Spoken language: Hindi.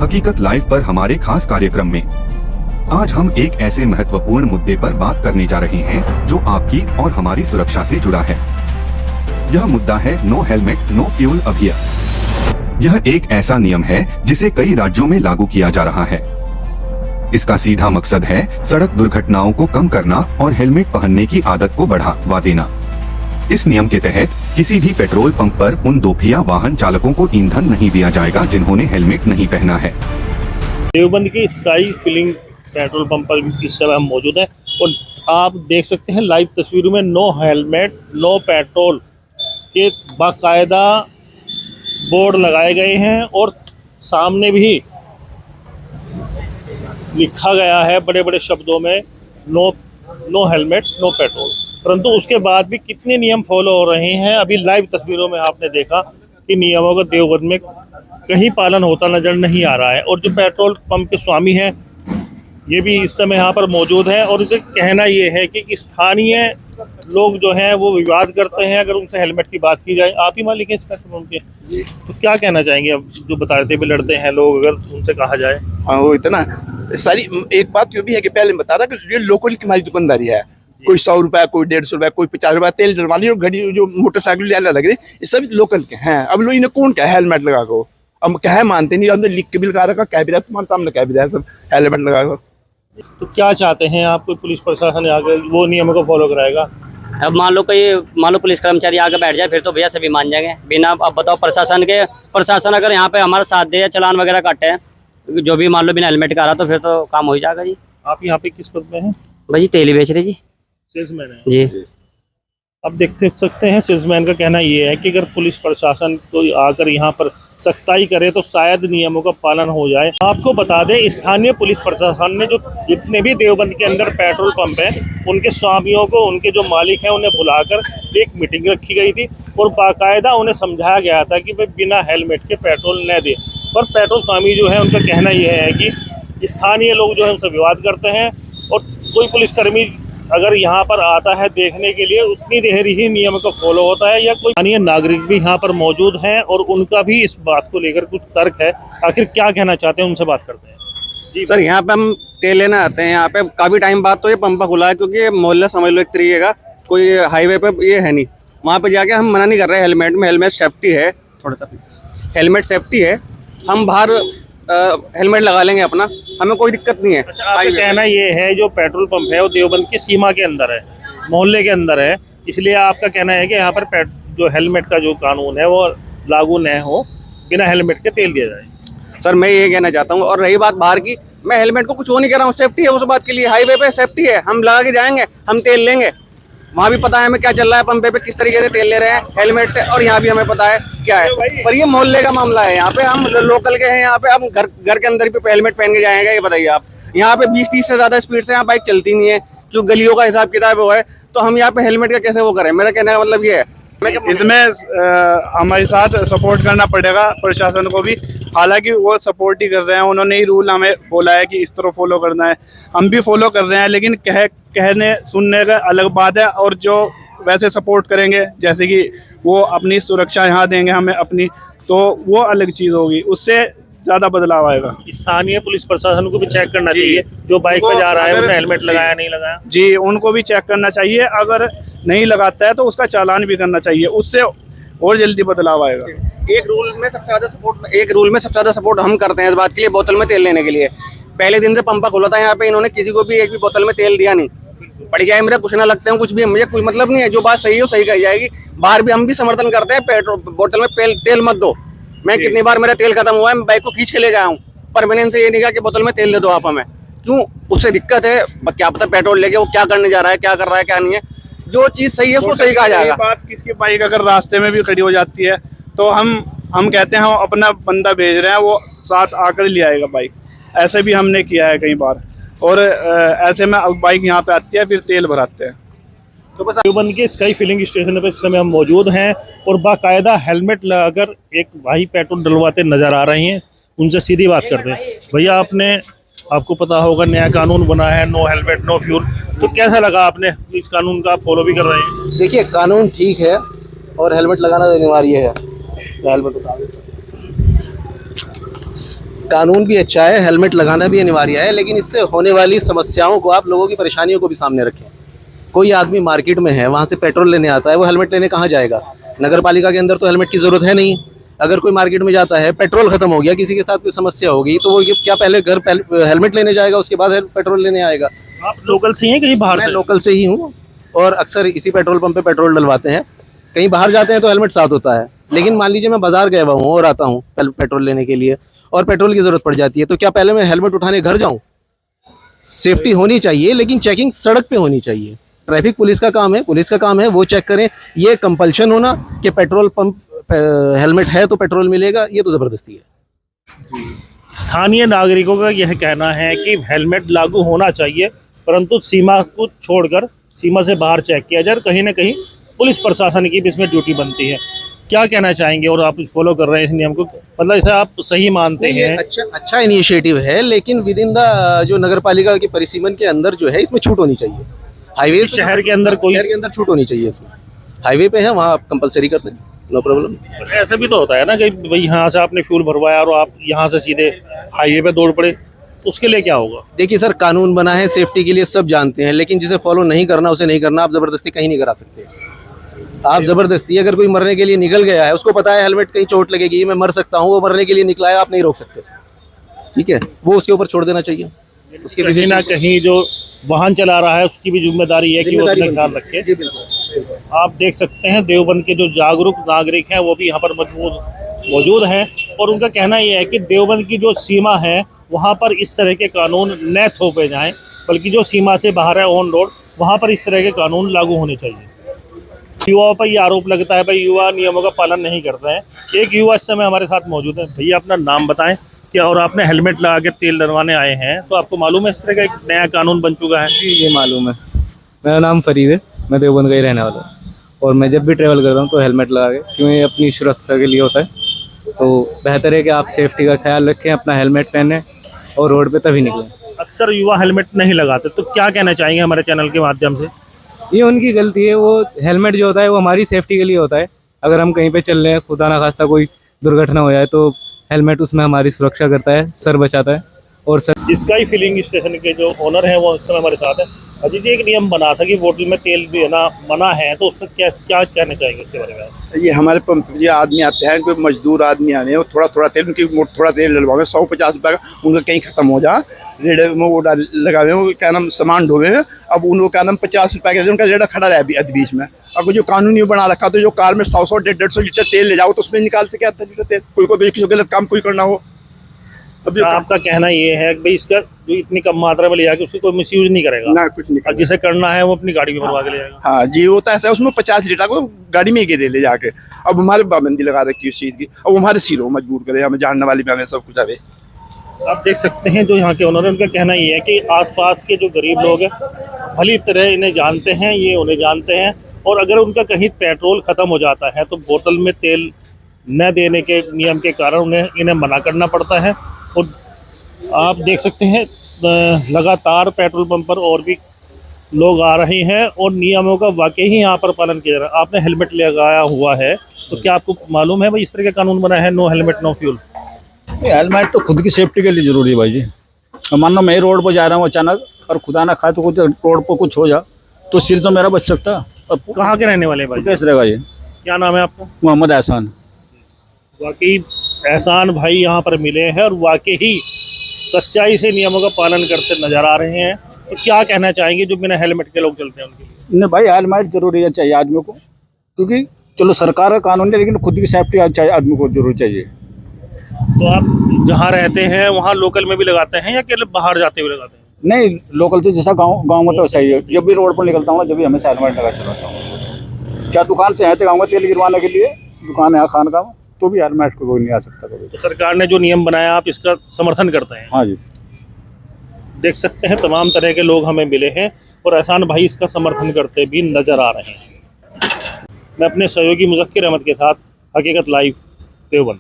हकीकत लाइव पर हमारे खास कार्यक्रम में आज हम एक ऐसे महत्वपूर्ण मुद्दे पर बात करने जा रहे हैं जो आपकी और हमारी सुरक्षा से जुड़ा है। यह मुद्दा है नो हेलमेट नो फ्यूल अभियान। यह एक ऐसा नियम है जिसे कई राज्यों में लागू किया जा रहा है। इसका सीधा मकसद है सड़क दुर्घटनाओं को कम करना और हेलमेट पहनने की आदत को बढ़ावा देना। इस नियम के तहत किसी भी पेट्रोल पंप पर उन दोपहिया वाहन चालकों को ईंधन नहीं दिया जाएगा जिन्होंने हेलमेट नहीं पहना है। देवबंद की स्काई फिलिंग पेट्रोल पंप पर इस समय हम मौजूद हैं और आप देख सकते हैं लाइव तस्वीरों में नो हेलमेट नो पेट्रोल के बाकायदा बोर्ड लगाए गए हैं और सामने भी लिखा गया है बड़े बड़े शब्दों में नो हेलमेट नो पेट्रोल। परंतु उसके बाद भी कितने नियम फॉलो हो रहे हैं अभी लाइव तस्वीरों में आपने देखा कि नियमों का देवबंद में कहीं पालन होता नजर नहीं आ रहा है। और जो पेट्रोल पंप के स्वामी हैं ये भी इस समय यहाँ पर मौजूद हैं और उनका कहना ये है कि स्थानीय लोग जो हैं वो विवाद करते हैं अगर उनसे हेलमेट की बात की जाए। आप ही मालिक हैं इस पेट्रोल पंप के, तो क्या कहना चाहेंगे अब जो बता रहे थे भी लड़ते हैं लोग अगर उनसे कहा जाए? हाँ वो इतना सारी एक बात ये भी है कि पहले बता रहा कि ये लोकल की हमारी दुकानदारी है। कोई 100 रुपया, कोई 150 रुपया, कोई 50 रुपया तेल डलवा ली और घड़ी जो मोटरसाइकिल लग रही ये सब लोकल के हैं। अब लोग इन्हें कौन क्या हेलमेट लगा को अब क्या है मानते नहीं। हमने लिख के भी लगा रखा कह भी रहा मानता हमने कह भी दिया सब हेलमेट लगा को। तो क्या चाहते हैं आप? कोई पुलिस प्रशासन आगे वो नियमों को फॉलो कराएगा? अब मान लो पुलिस कर्मचारी आगे बैठ जाए फिर तो भैया सभी मान जाएंगे बिना। अब बताओ प्रशासन अगर यहाँ पे हमारा साथ दे या चालान वगैरह काटे जो भी मान लो बिना हेलमेट का आ रहा तो फिर तो काम हो ही जाएगा जी। आप यहाँ पे किस पद में हैं? भाई जी तेल ही बेच रहे जी। सेल्समैन है जी। अब देख सकते हैं सेल्समैन का कहना ये है कि अगर पुलिस प्रशासन को आकर यहाँ पर सख्ताई करे तो शायद नियमों का पालन हो जाए। आपको बता दें स्थानीय पुलिस प्रशासन ने जो जितने भी देवबंद के अंदर पेट्रोल पंप है उनके स्वामियों को उनके जो मालिक हैं उन्हें बुलाकर एक मीटिंग रखी गई थी और बाकायदा उन्हें समझाया गया था कि वे बिना हेलमेट के पेट्रोल न दें। पर पेट्रोल स्वामी जो है उनका कहना यह है कि स्थानीय लोग जो है उनसे विवाद करते हैं और कोई पुलिसकर्मी अगर यहाँ पर आता है देखने के लिए उतनी देर ही नियम का फॉलो होता है। या कोई स्थानीय नागरिक भी यहाँ पर मौजूद हैं और उनका भी इस बात को लेकर कुछ तर्क है। आखिर क्या कहना चाहते हैं उनसे बात करते हैं। जी सर यहाँ पे हम तेल लेना आते हैं। यहाँ पे काफी टाइम बाद तो ये पंपा खुला है क्योंकि मोहल्ला समझ लो एक तरीके का कोई हाईवे पे ये है नहीं। वहाँ पे जाके हम मना नहीं कर रहे हेलमेट में। हेलमेट सेफ्टी है, थोड़ा सा हेलमेट सेफ्टी है। हम बाहर हेलमेट लगा लेंगे अपना, हमें कोई दिक्कत नहीं है। अच्छा, आपका कहना ये है जो पेट्रोल पंप है वो देवबंद की सीमा के अंदर है, मोहल्ले के अंदर है, इसलिए आपका कहना है कि यहाँ पर जो हेलमेट का जो कानून है वो लागू न हो, बिना हेलमेट के तेल दिया जाए। सर मैं ये कहना चाहता हूँ। और रही बात बाहर की, मैं हेलमेट को कुछ वो नहीं कह रहा हूँ, सेफ्टी है उस बात के लिए। हाईवे पे सेफ्टी है, हम लगा के जाएंगे, हम तेल लेंगे। वहाँ भी पता है हमें क्या चल रहा है पंपे पे, किस तरीके से तेल ले रहे हैं हेलमेट से, और यहाँ भी हमें पता है क्या है। पर ये मोहल्ले का मामला है। यहाँ पे हम लोकल के हैं, यहाँ पे हम घर के अंदर भी हेलमेट पहन के जाएंगे। ये बताइए आप, यहाँ पे 20-30 से ज्यादा स्पीड से यहाँ बाइक चलती नहीं है क्यों गलियों का हिसाब किताब वो है। तो हम यहाँ पे हेलमेट का कैसे वो करें? मेरा कहने का मतलब ये है इसमें हमारे साथ सपोर्ट करना पड़ेगा प्रशासन को भी। हालांकि वो सपोर्ट ही कर रहे हैं, उन्होंने ही रूल हमें बोला है कि इस तरह फॉलो करना है, हम भी फॉलो कर रहे हैं। लेकिन कहने सुनने का अलग बात है और जो वैसे सपोर्ट करेंगे जैसे कि वो अपनी सुरक्षा यहाँ देंगे हमें अपनी, तो वो अलग चीज़ होगी, उससे ज़्यादा बदलाव आएगा। स्थानीय पुलिस प्रशासन को भी चेक करना चाहिए जो बाइक पे जा रहा है उसने हेलमेट लगाया नहीं लगाया। जी उनको भी चेक करना चाहिए, अगर नहीं लगाता है तो उसका चालान भी करना चाहिए, उससे और जल्दी बदलाव आएगा। एक रूल में सबसे ज्यादा सपोर्ट हम करते हैं इस बात के लिए, बोतल में तेल लेने के लिए। पहले दिन से पंपा खुला था यहाँ पे, इन्होंने किसी को भी एक भी बोतल में तेल दिया नहीं। पड़ जाए मेरा कुछ ना लगते हैं कुछ भी, मुझे कोई मतलब नहीं है। जो बात सही हो सही कही जाएगी। बाहर भी हम भी समर्थन करते हैं, पेट्रोल बोतल में तेल मत दो। मैं कितनी बार मेरा तेल खत्म हुआ है, मैं बाइक को खींच के ले गया हूँ, पर मैंने इनसे ये नहीं कहा कि बोतल में तेल दे दो आप हमें। क्यों? उससे दिक्कत है, क्या पता पेट्रोल लेके वो क्या करने जा रहा है, क्या कर रहा है क्या नहीं है। जो चीज सही है उसको सही कहा जाएगा। बात किसकी बाइक अगर रास्ते में भी खड़ी हो जाती है तो हम कहते हैं हम अपना बंदा भेज रहे हैं, वो साथ आकर ले आएगा बाइक। ऐसे भी हमने किया है कई बार। और ऐसे में अब बाइक यहाँ पे आती है फिर तेल भराते हैं। तो बस देवबंद के स्काई फिलिंग स्टेशन पर इस समय हम मौजूद हैं और बाकायदा हेलमेट लगाकर एक भाई पेट्रोल डलवाते नजर आ रहे हैं। उनसे सीधी बात करते हैं। भैया आपको पता होगा नया कानून बना है नो हेलमेट नो फ्यूल, तो कैसा लगा आपने इस कानून का फॉलो भी कर रहे हैं? देखिए कानून ठीक है और हेलमेट लगाना अनिवार्य है। हेलमेट उतार कानून भी अच्छा है, हेलमेट लगाना भी अनिवार्य है, लेकिन इससे होने वाली समस्याओं को, आप लोगों की परेशानियों को भी सामने रखें। कोई आदमी मार्केट में है, वहाँ से पेट्रोल लेने आता है, वो हेलमेट लेने कहाँ जाएगा? नगर पालिका के अंदर तो हेलमेट की ज़रूरत है नहीं। अगर कोई मार्केट में जाता है, पेट्रोल खत्म हो गया, किसी के साथ कोई समस्या होगी, तो वो क्या पहले हेलमेट लेने जाएगा, उसके बाद पेट्रोल लेने आएगा? आप लोकल से हैं कहीं बाहर मैं से? लोकल से ही हूँ और अक्सर इसी पेट्रोल पंप पे पेट्रोल डलवाते हैं। कहीं बाहर जाते हैं तो हेलमेट साथ होता है, लेकिन मान लीजिए मैं बाजार गया हुआ हूँ और आता हूँ पेट्रोल लेने के लिए और पेट्रोल की ज़रूरत पड़ जाती है, तो क्या पहले मैं हेलमेट उठाने घर जाऊँ? सेफ्टी होनी चाहिए, लेकिन चेकिंग सड़क पे होनी चाहिए। ट्रैफिक पुलिस का काम है वो चेक करें। ये कंपल्शन होना कि पेट्रोल पंप हेलमेट है तो पेट्रोल मिलेगा, ये तो ज़बरदस्ती है। स्थानीय नागरिकों का यह कहना है कि हेलमेट लागू होना चाहिए, परंतु सीमा को छोड़कर सीमा से बाहर चेक किया जाए। कहीं ना कहीं पुलिस प्रशासन की भी इसमें ड्यूटी बनती है। क्या कहना चाहेंगे? और आप फॉलो कर रहे हैं इस नियम को, मतलब इसे आप सही मानते ये हैं? अच्छा इनिशिएटिव है, लेकिन विद इन द जो नगर पालिका की परिसीमन के अंदर जो है, इसमें छूट होनी चाहिए। हाईवे शहर के अंदर शहर के अंदर छूट होनी चाहिए इसमें। हाईवे पे है, वहाँ आप कंपलसरी कर दें, नो प्रॉब्लम। ऐसा भी तो होता है ना कि भाई यहाँ से आपने फ्यूल भरवाया और आप यहाँ से सीधे हाईवे पे दौड़ पड़े, तो उसके लिए क्या होगा? देखिए सर, कानून बना है सेफ्टी के लिए, सब जानते हैं, लेकिन जिसे फॉलो नहीं करना उसे नहीं करना। आप ज़बरदस्ती कहीं नहीं करा सकते। आप ज़बरदस्ती, अगर कोई मरने के लिए निकल गया है, उसको पता है हेलमेट कहीं चोट लगेगी, मैं मर सकता हूँ, वो मरने के लिए निकला है, आप नहीं रोक सकते, ठीक है? वो उसके ऊपर छोड़ देना चाहिए। उसके कहीं ना कहीं जो वाहन चला रहा है उसकी भी जिम्मेदारी है कि वो अपना ख्याल रखे। जी बिल्कुल। आप देख सकते हैं देवबंद के जो जागरूक नागरिक हैं वो भी यहाँ पर मौजूद हैं और उनका कहना ये है कि देवबंद की जो सीमा है वहाँ पर इस तरह के कानून न थोपे जाएं, बल्कि जो सीमा से बाहर है ऑन रोड, वहाँ पर इस तरह के कानून लागू होने चाहिए। युवाओं पर ये आरोप लगता है भाई युवा नियमों का पालन नहीं करते हैं। एक युवा इस समय हमारे साथ मौजूद है। भैया अपना नाम बताएं क्या? और आपने हेलमेट लगा के तेल डलवाने आए हैं, तो आपको मालूम है इस तरह का एक नया कानून बन चुका है? जी ये मालूम है। मेरा नाम फरीद है, मैं देवबंद का ही रहने वाला हूँ और मैं जब भी ट्रैवल करता हूँ तो हेलमेट लगा के, क्यों ये अपनी सुरक्षा के लिए होता है। तो बेहतर है कि आप सेफ्टी का ख्याल रखें, अपना हेलमेट पहनें और रोड पे तभी निकलें। अक्सर युवा हेलमेट नहीं लगाते, तो क्या कहना चाहेंगे हमारे चैनल के माध्यम से? ये उनकी गलती है। वो हेलमेट जो होता है वो हमारी सेफ्टी के लिए होता है। अगर हम कहीं पे चल रहे हैं, खुदा ना खास्ता कोई दुर्घटना हो जाए, तो हेलमेट उसमें हमारी सुरक्षा करता है, सर बचाता है। और सर स्काई फिलिंग स्टेशन के जो ओनर हैं वो इस समय हमारे साथ है। अजीत जी, एक नियम बना था कि बोतल में तेल देना मना है, तो उससे क्या कहना चाहेंगे इसके बारे में? ये हमारे पंप पे जो आदमी आते हैं, कोई मजदूर आदमी आने, वो थोड़ा तेल, उनकी थोड़ा तेल डलवावे, 150 रुपये का, उनका कहीं खत्म हो जा, रेडे में वो लगावे, वो क्या नाम सामान ढोवे, अब उनको क्या नाम 50 रुपये का उनका रेडा खड़ा रहा है बीच में। अब जो कानून ये बना रखा, तो जो कार में 100 150 लीटर तेल ले जाओ, तो उसमें निकालते क्या आधा लीटर तेल? कोई किसी गलत काम कोई करना हो। अब आपका कहना ये है कि भाई इसका जो इतनी कम मात्रा में ले जाके उसको कोई मिसयूज नहीं करेगा ना, कुछ नहीं और जिसे करना है वो अपनी गाड़ी में भरवा के ले जाएगा। हाँ जी, होता है ऐसा। उसमें 50 लीटर को गाड़ी में ही गिरे ले जाके। अब हमारे पाबंदी लगा रखी उस चीज़ की, अब हमारे सिरों मजबूर करे, हमें जानने वाली भी हमें सब कुछ अभी। आप देख सकते हैं जो यहाँ के ओनर हैं, उनका कहना ये है कि आसपास के जो गरीब लोग हैं भली तरह इन्हें जानते हैं, ये उन्हें जानते हैं, और अगर उनका कहीं पेट्रोल ख़त्म हो जाता है तो बोतल में तेल न देने के नियम के कारण इन्हें मना करना पड़ता है। और आप देख सकते हैं लगातार पेट्रोल पंप पर और भी लोग आ रहे हैं और नियमों का वाकई ही यहाँ पर पालन किया जा रहा है। आपने हेलमेट लगाया हुआ है, तो क्या आपको मालूम है भाई इस तरह का कानून बना है, no helmet no fuel? Helmet तो खुद की सेफ्टी के लिए जरूरी है भाई जी। मान लो मैं रोड पर जा रहा हूँ अचानक और खुदा ना खाए तो कुछ रोड पर कुछ हो जा, तो सिर तो मेरा बच सकता है। कहाँ के रहने वाले भाई? कैसे रहेगा ये? क्या नाम है आपका? मोहम्मद एहसान। वाकई एहसान भाई यहाँ पर मिले हैं और वाकई ही सच्चाई से नियमों का पालन करते नजर आ रहे हैं। तो क्या कहना चाहेंगे जो बिना हेलमेट के लोग चलते हैं उनके लिए? नहीं भाई, हेलमेट जरूरी है, चाहिए आदमी को, क्योंकि चलो सरकार का कानून है, लेकिन खुद की सेफ्टी आदमी को जरूर चाहिए। तो आप जहाँ रहते हैं वहाँ लोकल में भी लगाते हैं या केवल बाहर जाते हुए लगाते हैं? नहीं, लोकल से जैसा गाँव में तो सही है। जब भी रोड पर निकलता हूँ, जब भी हमेशा हेलमेट लगा चलाता हूँ। चाहे दुकान से है तो गाँव तेल गिरवाने के लिए दुकान है खान का, तो भी हेलमेट को कोई नहीं आ सकता कभी। तो सरकार ने जो नियम बनाया आप इसका समर्थन करते हैं? हाँ जी। देख सकते हैं तमाम तरह के लोग हमें मिले हैं और एहसान भाई इसका समर्थन करते भी नजर आ रहे हैं। मैं अपने सहयोगी मुज़क्किर अहमद के साथ हकीकत लाइव देवबंद।